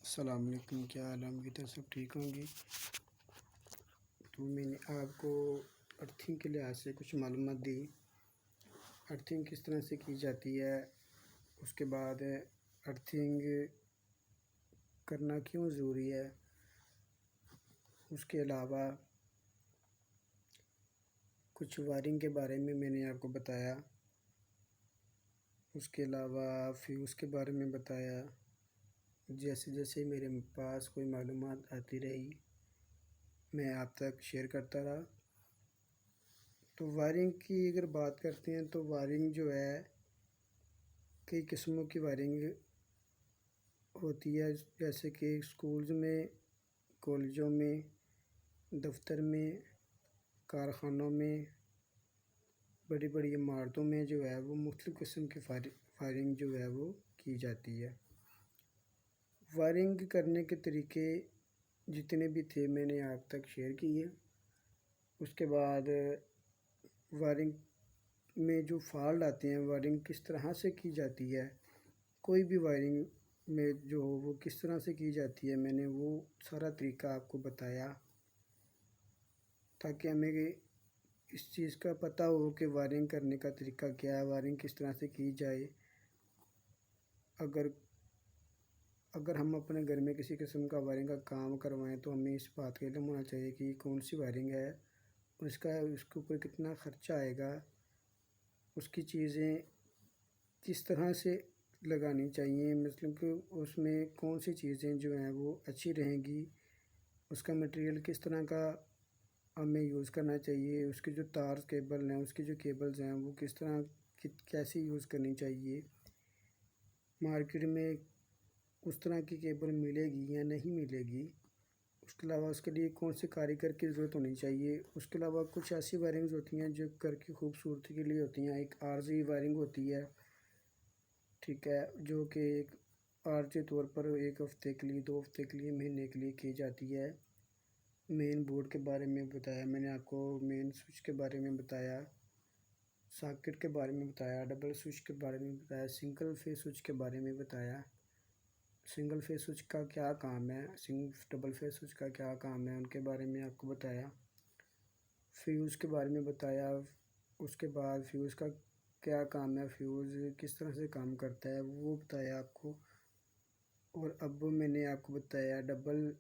अस्सलाम वालेकुम। क्या हाल है? उम्मीद है सब ठीक होंगी। तो मैंने आपको अर्थिंग के लिहाज से कुछ मालूमात दी। अर्थिंग किस तरह से की जाती है, उसके बाद अर्थिंग करना क्यों ज़रूरी है, उसके अलावा कुछ वायरिंग के बारे में मैंने आपको बताया, उसके अलावा फ्यूज़ के बारे में बताया। जैसे जैसे मेरे पास कोई मालूमात आती रही मैं आप तक शेयर करता रहा। तो वायरिंग की अगर बात करते हैं तो वायरिंग जो है कई किस्मों की वायरिंग होती है, जैसे कि स्कूल्स में, कॉलेजों में, दफ्तर में, कारखानों में, बड़ी बड़ी इमारतों में जो है वो मुख्तलिफ़ किस्म की फायरिंग जो है वो की जाती है। वायरिंग करने के तरीके जितने भी थे मैंने आप तक शेयर किए। उसके बाद वायरिंग में जो फॉल्ट आते हैं, वायरिंग किस तरह से की जाती है, कोई भी वायरिंग में जो हो वो किस तरह से की जाती है, मैंने वो सारा तरीका आपको बताया ताकि हमें इस चीज़ का पता हो कि वायरिंग करने का तरीका क्या है, वायरिंग किस तरह से की जाए। अगर अगर हम अपने घर में किसी किस्म का वायरिंग का काम करवाएं तो हमें इस बात का इल्म होना चाहिए कि कौन सी वायरिंग है और उसके ऊपर कितना ख़र्चा आएगा, उसकी चीज़ें किस तरह से लगानी चाहिए, मतलब कि उसमें कौन सी चीज़ें जो हैं वो अच्छी रहेंगी, उसका मटेरियल किस तरह का हमें यूज़ करना चाहिए, उसके जो तार केबल हैं, उसकी जो केबल्स हैं वो किस तरह कैसी यूज़ करनी चाहिए, मार्केट में उस तरह की केबल मिलेगी या नहीं मिलेगी, उसके अलावा उसके लिए कौन से कारीगर की ज़रूरत होनी चाहिए। उसके अलावा कुछ ऐसी वायरिंग्स होती हैं जो घर की खूबसूरती के लिए होती हैं। एक आरजी वायरिंग होती है, ठीक है, जो कि एक आरजी तौर पर 1 हफ़्ते के लिए, 2 हफ़्ते के लिए, महीने के लिए की जाती है। मेन बोर्ड के बारे में बताया मैंने आपको, मेन स्विच के बारे में बताया, सॉकेट के बारे में बताया, डबल स्विच के बारे में बताया, सिंगल फेस स्विच के बारे में बताया, सिंगल फेस स्विच का क्या काम है, डबल फेस स्विच का क्या काम है, उनके बारे में आपको बताया। फ्यूज़ के बारे में बताया, उसके बाद फ्यूज़ का क्या काम है, फ्यूज़ किस तरह से काम करता है वो बताया आपको। और अब मैंने आपको बताया डबल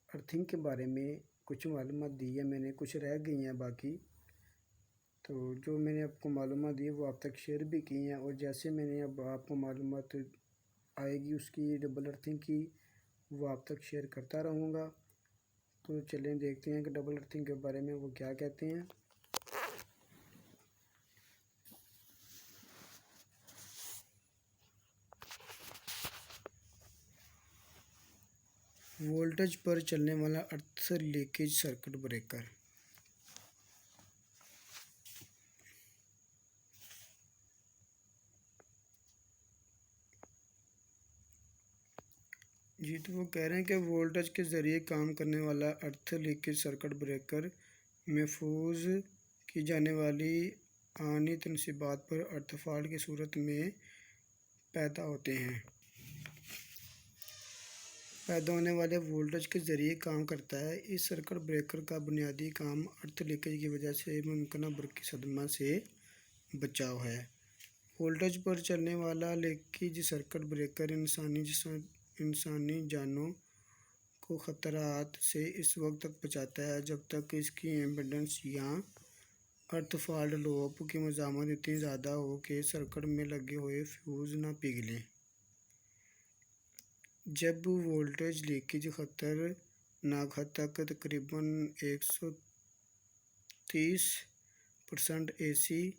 अर्थिंग के बारे में, कुछ मालूमात दी है मैंने, कुछ रह गई हैं बाकी। तो जो मैंने आपको मालूमात दी वो आप तक शेयर भी की हैं, और जैसे मैंने अब आपको मालूमात आएगी उसकी डबल अर्थिंग की वो आप तक शेयर करता रहूँगा। तो चलें देखते हैं कि डबल अर्थिंग के बारे में वो क्या कहते हैं। वोल्टेज पर चलने वाला अर्थ लीकेज सर्किट ब्रेकर। जी, तो वो कह रहे हैं कि वोल्टेज के ज़रिए काम करने वाला अर्थ लीकेज सर्किट ब्रेकर महफूज की जाने वाली आनी तनसीबात पर अर्थ फॉल्ट की सूरत में पैदा होते हैं। पैदा होने वाले वोल्टेज के ज़रिए काम करता है। इस सर्किट ब्रेकर का बुनियादी काम अर्थ लीकेज की वजह से मुमकिन बरक़ी सदमा से बचाव है। वोल्टेज पर चलने वाला लीकेज सर्किट ब्रेकर इंसानी जानों को ख़तरात से इस वक्त तक बचाता है जब तक इसकी इम्पीडेंस या अर्थ फॉल्ट लूप की मज़ामत इतनी ज़्यादा हो कि सर्किट में लगे हुए फ्यूज़ ना पिघलें। जब वोल्टेज लीकेज खतरनाक हद तक तकरीबन 130% AC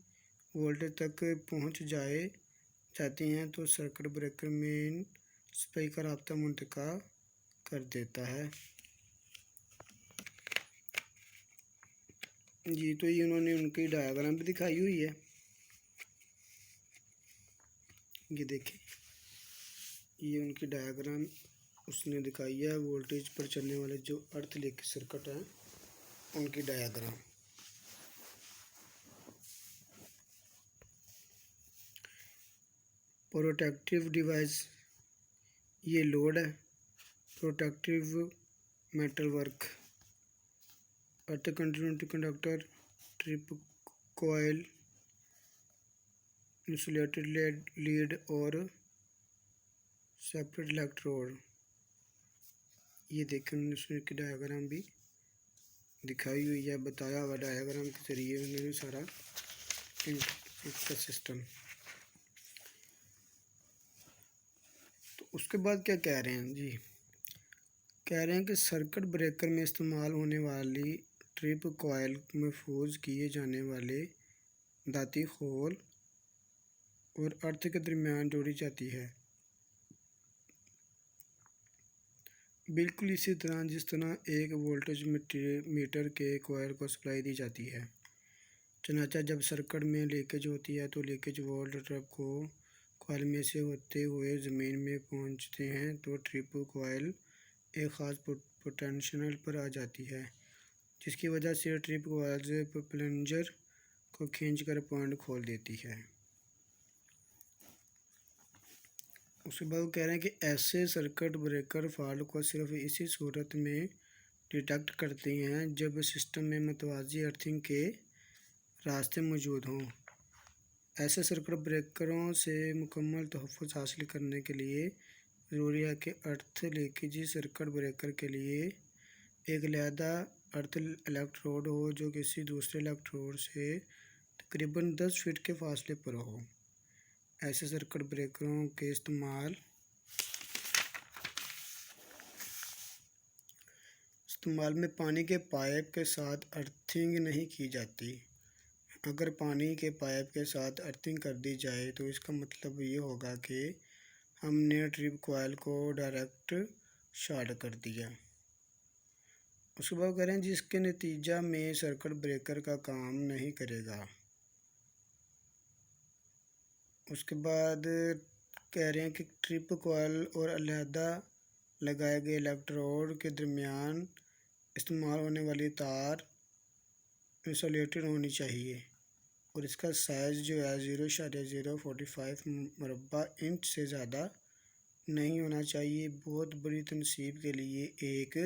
वोल्टेज तक पहुंच जाती हैं तो सर्किट ब्रेकर मेन सप्लाई का राब्ता मुनक़ता कर देता है। जी, तो ये उन्होंने उनकी डायग्राम भी दिखाई हुई है, ये देखिए, ये उनकी डायग्राम उसने दिखाई है। वोल्टेज पर चलने वाले जो अर्थ लीकेज सर्किट है उनकी डायग्राम। प्रोटेक्टिव डिवाइस, ये लोड है, प्रोटेक्टिव मेटल वर्क, अर्थ कंटिन्यूटी कंडक्टर, ट्रिप कोयल, इंसुलेटेड लीड और सेपरेट इलेक्ट्रोड। ये देखें उन्होंने की डायग्राम भी दिखाई हुई है, बताया हुआ डायग्राम के जरिए उन्होंने सारा इसका सिस्टम। तो उसके बाद क्या कह रहे हैं जी, कह रहे हैं कि सर्किट ब्रेकर में इस्तेमाल होने वाली ट्रिप कॉयल महफूज किए जाने वाले धाती होल और अर्थ के दरमियान जोड़ी जाती है, बिल्कुल इसी तरह जिस तरह एक वोल्टेज मीटर के कॉयल को सप्लाई दी जाती है। चनाचा जब सर्किट में लीकेज होती है तो लीकेज वोल्ट ट्रिप को कॉयल में से होते हुए ज़मीन में पहुंचते हैं तो ट्रिप कॉयल एक ख़ास पोटेंशियल पर आ जाती है, जिसकी वजह से ट्रिप कॉयल प्लंजर को खींचकर पॉइंट खोल देती है। उसके बाद वो कह रहे हैं कि ऐसे सर्किट ब्रेकर फॉल्ट को सिर्फ इसी सूरत में डिटेक्ट करते हैं जब सिस्टम में मतवाजी अर्थिंग के रास्ते मौजूद हों। ऐसे सर्किट ब्रेकरों से मुकम्मल तहफ़्फ़ुज़ हासिल करने के लिए ज़रूरी है कि अर्थ लीकेज सर्किट ब्रेकर के लिए एक अलहदा अर्थ इलेक्ट्रोड हो जो किसी दूसरे इलेक्ट्रोड से तकरीबन 10 फीट के फासले पर हो। ऐसे सर्किट ब्रेकरों के इस्तेमाल में पानी के पाइप के साथ अर्थिंग नहीं की जाती। अगर पानी के पाइप के साथ अर्थिंग कर दी जाए तो इसका मतलब ये होगा कि हमने ट्रिप कॉयल को डायरेक्ट शॉर्ट कर दिया। उसके बाद कह रहे हैं जिसके नतीजा में सर्किट ब्रेकर का काम नहीं करेगा। उसके बाद कह रहे हैं कि ट्रिप कॉयल और अलहदा लगाए गए इलेक्ट्रोड के दरमियान इस्तेमाल होने वाली तार इंसुलेटेड होनी चाहिए और इसका साइज़ जो है 0.045 मुरब्बा इंच से ज़्यादा नहीं होना चाहिए। बहुत बड़ी तनसीब के लिए एक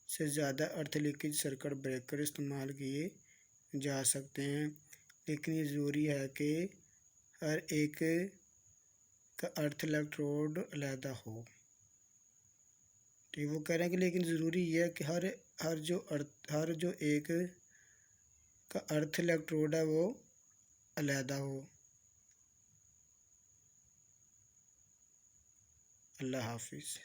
से ज़्यादा अर्थ लीकेज सर्किट ब्रेकर इस्तेमाल किए जा सकते हैं, लेकिन ये ज़रूरी है कि हर एक का अर्थ इलेक्ट्रोड अलहदा हो। ठीक, वो कह रहे हैं कि लेकिन ज़रूरी यह है कि हर जो एक का अर्थ इलेक्ट्रोड है वो अलहदा हो। अल्लाह हाफिज़।